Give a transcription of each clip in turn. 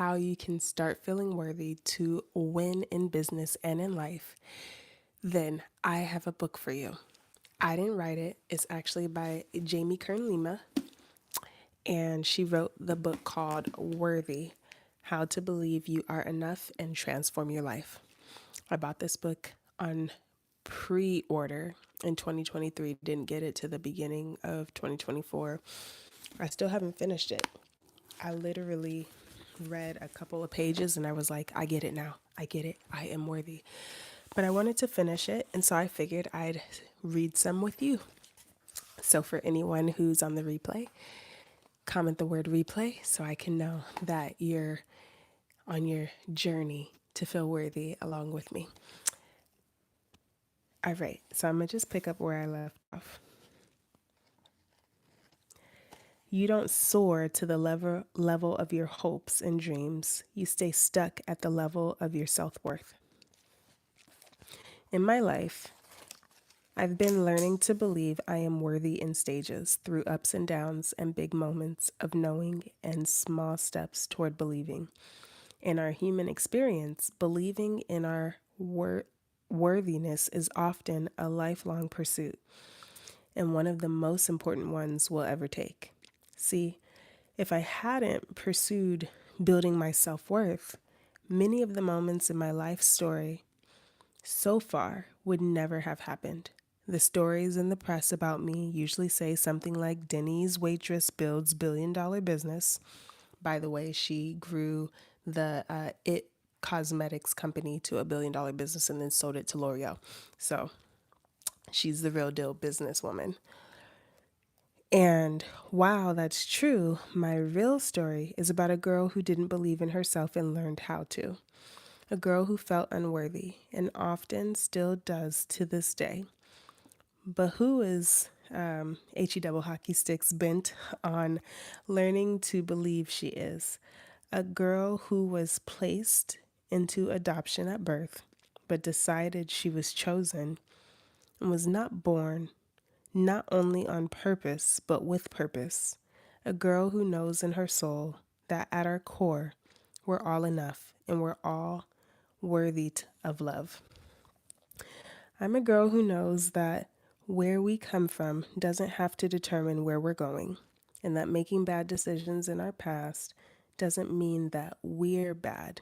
how you can start feeling worthy to win in business and in life, then I have a book for you. I didn't write it. It's actually by Jamie Kern Lima, and she wrote the book called Worthy: How to Believe You Are Enough and Transform Your Life. I bought this book on pre-order in 2023, didn't get it to the beginning of 2024. I still haven't finished it. I literally read a couple of pages and I was like, I get it now. I get it. I am worthy. But I wanted to finish it, and so I figured I'd read some with you. So for anyone who's on the replay, comment the word replay so I can know that you're on your journey to feel worthy along with me. All right, so I'm gonna just pick up where I left off. You don't soar to the level of your hopes and dreams. You stay stuck at the level of your self worth. In my life, I've been learning to believe I am worthy in stages, through ups and downs and big moments of knowing and small steps toward believing. In our human experience, believing in our worthiness is often a lifelong pursuit, and one of the most important ones we'll ever take. See, if I hadn't pursued building my self worth, many of the moments in my life story so far would never have happened. The stories in the press about me usually say something like Denny's waitress builds $1 billion business. By the way, she grew the It cosmetics company to $1 billion business and then sold it to L'Oreal. So she's the real deal businesswoman. And while that's true, my real story is about a girl who didn't believe in herself and learned how to. A girl who felt unworthy and often still does to this day, but who is HE double hockey sticks bent on learning to believe she is. A girl who was placed into adoption at birth, but decided she was chosen and was not born not only on purpose, but with purpose. A girl who knows in her soul that at our core, we're all enough and we're all worthy of love. I'm a girl who knows that where we come from doesn't have to determine where we're going, and that making bad decisions in our past doesn't mean that we're bad.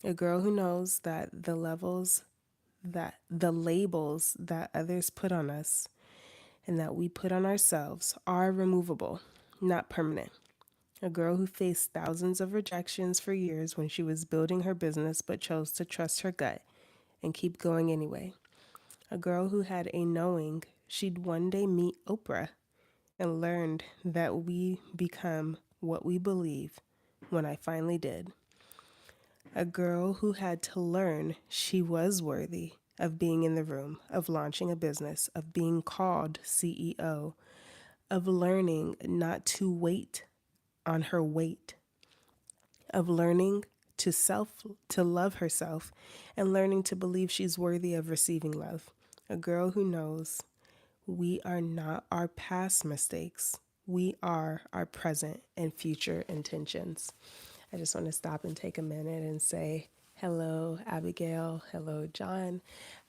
A girl who knows that the labels that others put on us and that we put on ourselves are removable, not permanent. A girl who faced thousands of rejections for years when she was building her business but chose to trust her gut and keep going anyway. A girl who had a knowing she'd one day meet Oprah and learned that we become what we believe when I finally did. A girl who had to learn she was worthy of being in the room, of launching a business, of being called CEO, of learning not to wait on her weight, of learning to love herself and learning to believe she's worthy of receiving love. A girl who knows we are not our past mistakes. We are our present and future intentions. I just want to stop and take a minute and say hello, Abigail. Hello, John.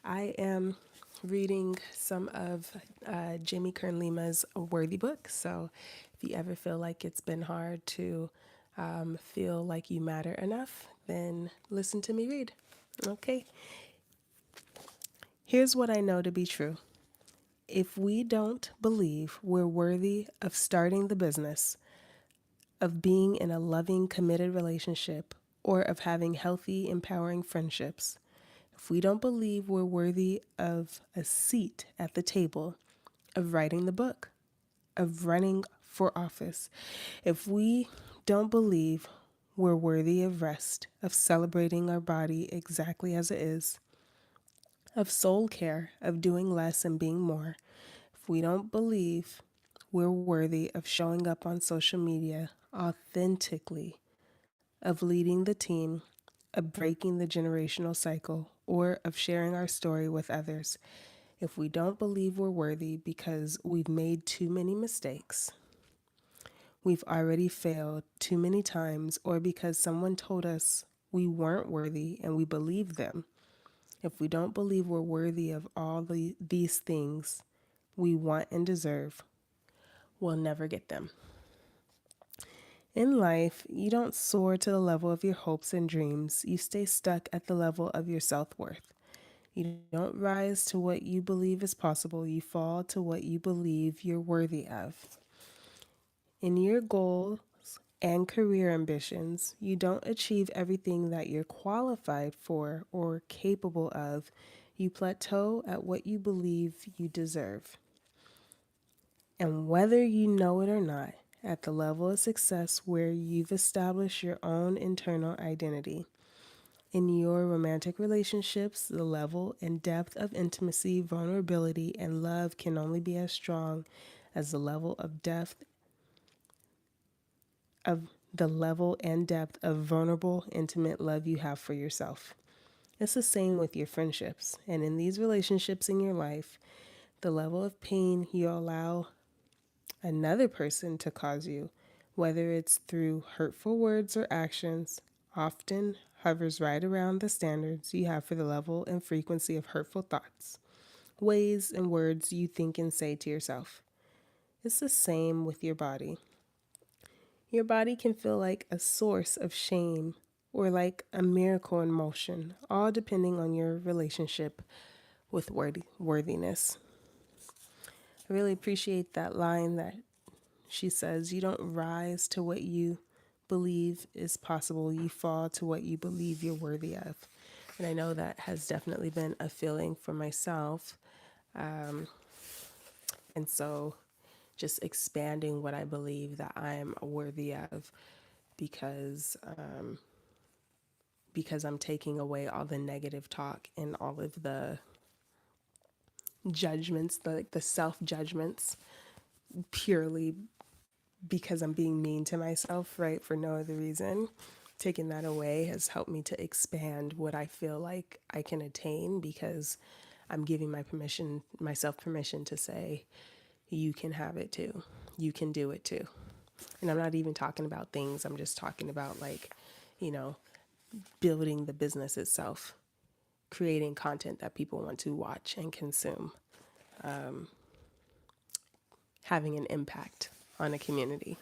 I am reading some of Jamie Kern Lima's Worthy book. So if you ever feel like it's been hard to feel like you matter enough, then listen to me read. Okay. Here's what I know to be true. If we don't believe we're worthy of starting the business, of being in a loving, committed relationship, or of having healthy, empowering friendships, if we don't believe we're worthy of a seat at the table, of writing the book, of running for office, if we don't believe we're worthy of rest, of celebrating our body exactly as it is, of soul care, of doing less and being more, if we don't believe we're worthy of showing up on social media authentically, of leading the team, of breaking the generational cycle, or of sharing our story with others, if we don't believe we're worthy because we've made too many mistakes, We've already failed too many times, or because someone told us we weren't worthy and we believed them. If we don't believe we're worthy of these things we want and deserve, we'll never get them. In life, you don't soar to the level of your hopes and dreams. You stay stuck at the level of your self worth. You don't rise to what you believe is possible, you fall to what you believe you're worthy of. In your goals and career ambitions, you don't achieve everything that you're qualified for or capable of. You plateau at what you believe you deserve. And whether you know it or not, at the level of success where you've established your own internal identity. In your romantic relationships, the level and depth of intimacy, vulnerability, and love can only be as strong as the level and depth of vulnerable, intimate love you have for yourself. It's the same with your friendships. And in these relationships in your life, the level of pain you allow another person to cause you, whether it's through hurtful words or actions, often hovers right around the standards you have for the level and frequency of hurtful thoughts, ways, and words you think and say to yourself. It's the same with your body. Your body can feel like a source of shame or like a miracle in motion, all depending on your relationship with worthiness. I really appreciate that line that she says, you don't rise to what you believe is possible, you fall to what you believe you're worthy of. And I know that has definitely been a feeling for myself. And so just expanding what I believe that I'm worthy of because because I'm taking away all the negative talk and all of the judgments, the self judgments, purely because I'm being mean to myself, right? For no other reason. Taking that away has helped me to expand what I feel like I can attain because I'm giving myself permission to say, you can have it too. You can do it too. And I'm not even talking about things, I'm just talking about like, you know, building the business itself, creating content that people want to watch and consume, having an impact on a community.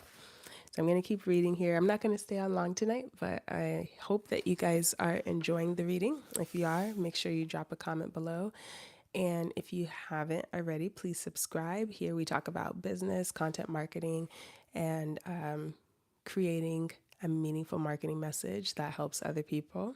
So I'm going to keep reading here. I'm not going to stay on long tonight, but I hope that you guys are enjoying the reading. If you are, make sure you drop a comment below. And if you haven't already, please subscribe. Here we talk about business, content marketing, and creating a meaningful marketing message that helps other people.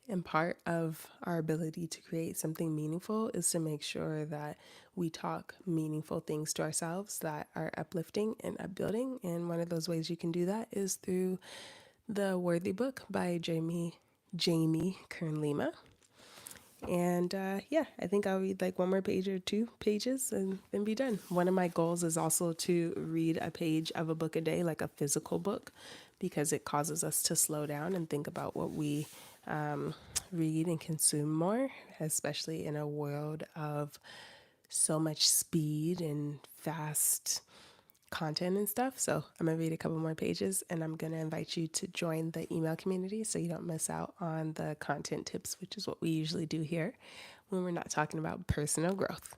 And part of our ability to create something meaningful is to make sure that we talk meaningful things to ourselves that are uplifting and upbuilding. And one of those ways you can do that is through the Worthy book by Jamie Kern Lima. And yeah, I think I'll read like one more page or 2 pages and then be done. One of my goals is also to read a page of a book a day, like a physical book, because it causes us to slow down and think about what we read and consume more, especially in a world of so much speed and fast content and stuff. So I'm gonna read a couple more pages and I'm gonna invite you to join the email community so you don't miss out on the content tips, which is what we usually do here when we're not talking about personal growth.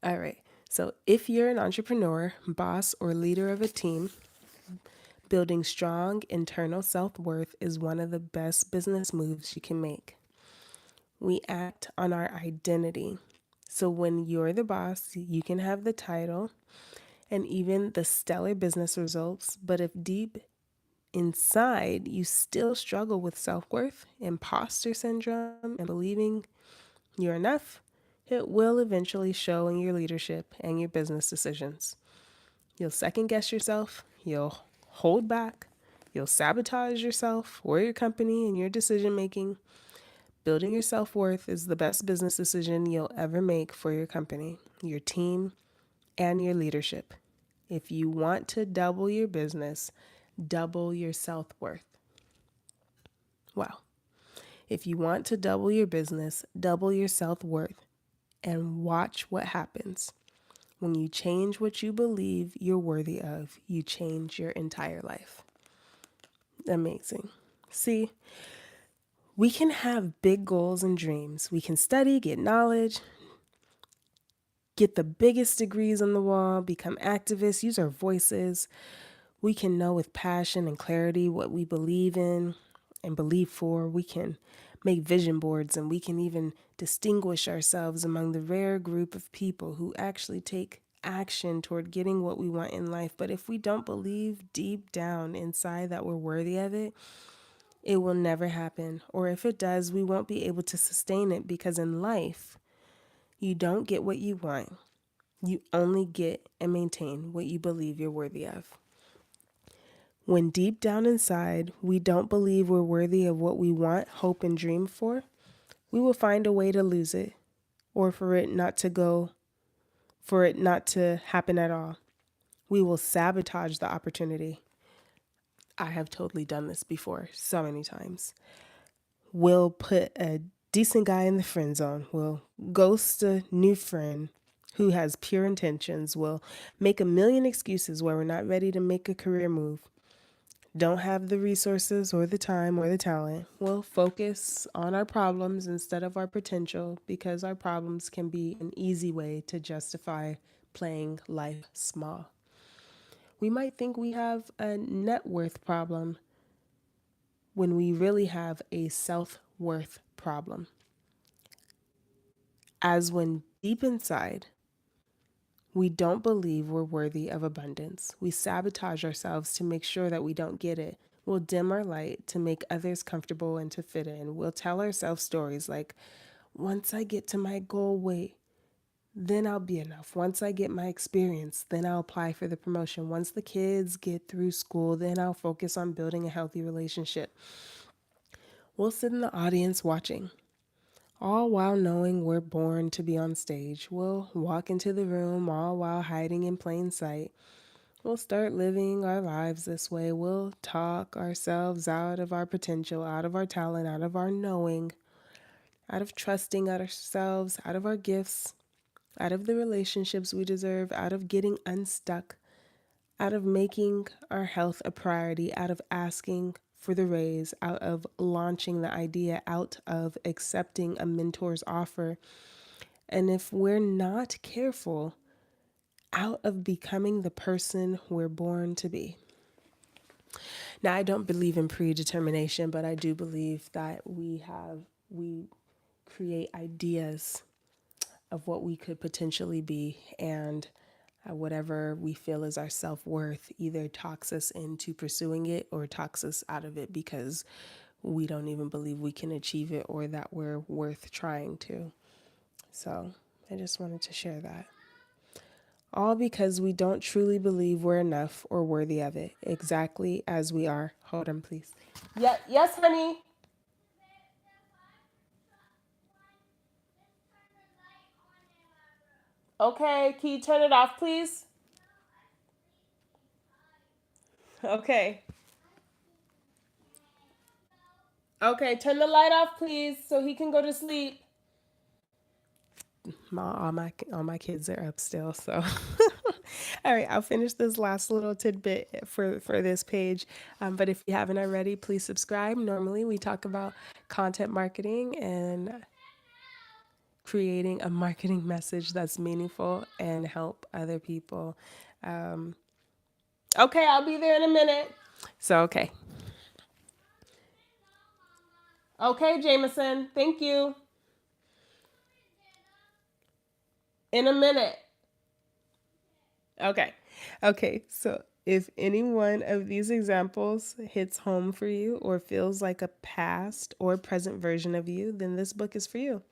All right. So if you're an entrepreneur, boss, or leader of a team, building strong internal self-worth is one of the best business moves you can make. We act on our identity. So when you're the boss, you can have the title and even the stellar business results, but if deep inside you still struggle with self-worth, imposter syndrome, and believing you're enough, it will eventually show in your leadership and your business decisions. You'll second guess yourself, you'll hold back, you'll sabotage yourself or your company and your decision making. Building your self worth is the best business decision you'll ever make for your company, your team, and your leadership. If you want to double your business, double your self worth. Wow. If you want to double your business, double your self worth and watch what happens. When you change what you believe you're worthy of, you change your entire life. Amazing. See, we can have big goals and dreams. We can study, get knowledge, get the biggest degrees on the wall, become activists, use our voices. We can know with passion and clarity what we believe in and believe for. We can make vision boards, and we can even distinguish ourselves among the rare group of people who actually take action toward getting what we want in life. But if we don't believe deep down inside that we're worthy of it, it will never happen. Or if it does, we won't be able to sustain it, because in life, you don't get what you want. You only get and maintain what you believe you're worthy of. When deep down inside we don't believe we're worthy of what we want, hope, and dream for, we will find a way to lose it, or for it not to happen at all. We will sabotage the opportunity. I have totally done this before so many times. We'll put a decent guy in the friend zone. We'll ghost a new friend who has pure intentions. We'll make a million excuses where we're not ready to make a career move, don't have the resources or the time or the talent. We'll focus on our problems instead of our potential, because our problems can be an easy way to justify playing life small. We might think we have a net worth problem when we really have a self worth problem. As when deep inside, we don't believe we're worthy of abundance. We sabotage ourselves to make sure that we don't get it. We'll dim our light to make others comfortable and to fit in. We'll tell ourselves stories like, once I get to my goal weight, then I'll be enough. Once I get my experience, then I'll apply for the promotion. Once the kids get through school, then I'll focus on building a healthy relationship. We'll sit in the audience watching, all while knowing we're born to be on stage. We'll walk into the room, all while hiding in plain sight. We'll start living our lives this way. We'll talk ourselves out of our potential, out of our talent, out of our knowing, out of trusting ourselves, out of our gifts, out of the relationships we deserve, out of getting unstuck, out of making our health a priority, out of asking for the raise, out of launching the idea, out of accepting a mentor's offer. And if we're not careful, out of becoming the person we're born to be. Now, I don't believe in predetermination, but I do believe that we create ideas of what we could potentially be, and whatever we feel is our self-worth either talks us into pursuing it or talks us out of it, because we don't even believe we can achieve it or that we're worth trying to. So I just wanted to share that. All because we don't truly believe we're enough or worthy of it, exactly as we are. Hold on, please. Yeah, yes, honey. Okay, can you turn it off, please? Okay. Okay, turn the light off, please, so he can go to sleep. All my kids are up still, so. All right, I'll finish this last little tidbit for this page. But if you haven't already, please subscribe. Normally, we talk about content marketing and creating a marketing message that's meaningful and help other people. Okay, I'll be there in a minute. So, okay. Okay, Jameson, thank you. In a minute. Okay. Okay. So if any one of these examples hits home for you or feels like a past or present version of you, then this book is for you.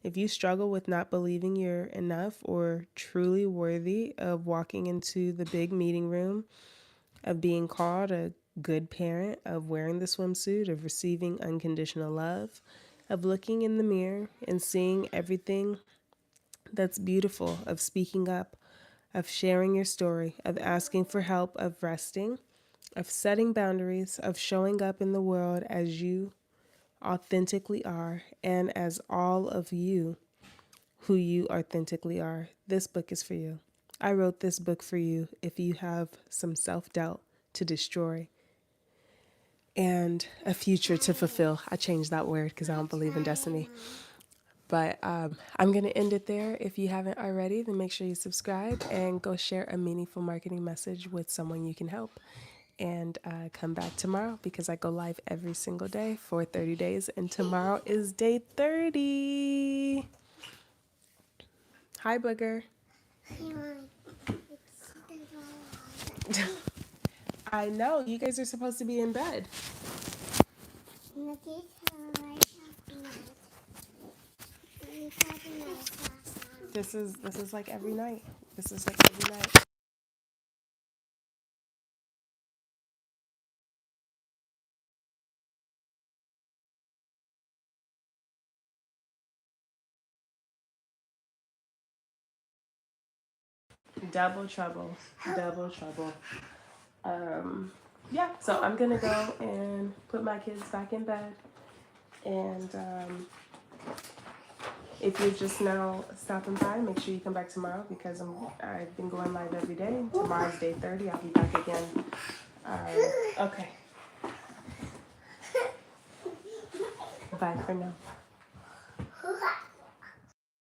If you struggle with not believing you're enough or truly worthy of walking into the big meeting room, of being called a good parent, of wearing the swimsuit, of receiving unconditional love, of looking in the mirror and seeing everything that's beautiful, of speaking up, of sharing your story, of asking for help, of resting, of setting boundaries, of showing up in the world as you authentically are and as all of you who you authentically are. This book is for you. I wrote this book for you if you have some self-doubt to destroy and a future to fulfill. I changed that word because I don't believe in destiny. But I'm going to end it there. If you haven't already, then make sure you subscribe and go share a meaningful marketing message with someone you can help. And come back tomorrow because I go live every single day for 30 days. And tomorrow is day 30. Hi, Booger. I know. You guys are supposed to be in bed. This is like every night. This is like every night. Double trouble. Double trouble. Yeah, so I'm gonna go and put my kids back in bed. And if you're just now stopping by, make sure you come back tomorrow because I've been going live every day. Tomorrow's day 30. I'll be back again. Okay. Bye for now.